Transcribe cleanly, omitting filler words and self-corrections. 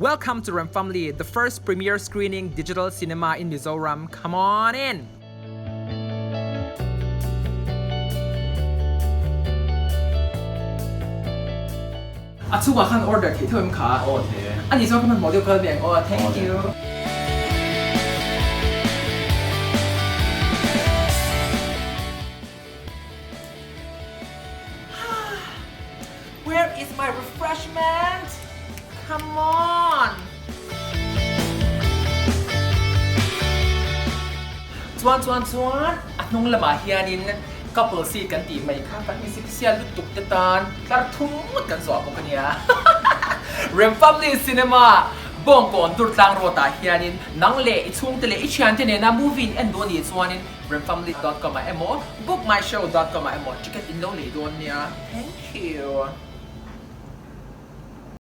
Welcome to Remphamly, the first premiere screening digital cinema in Mizoram. Come on in! Atu kan order thì thôi em khá. Okay. Anh nhìn sao cái mình bỏ điều cơ biển. Oh, thank you. Where is my refreshment? Come on! Tuan. At nung lama hiyanin couple seat kan ti may kapat isip siya lutuk tetan klar tumut kan so ako kanya. Remphamly cinema bong kon turtlang rota hiyanin nang le ichung tele ichian tene na movie and don ni chuanin remphamly.com emaw bookmyshow.com emaw ticket in lo le don niya. Thank you.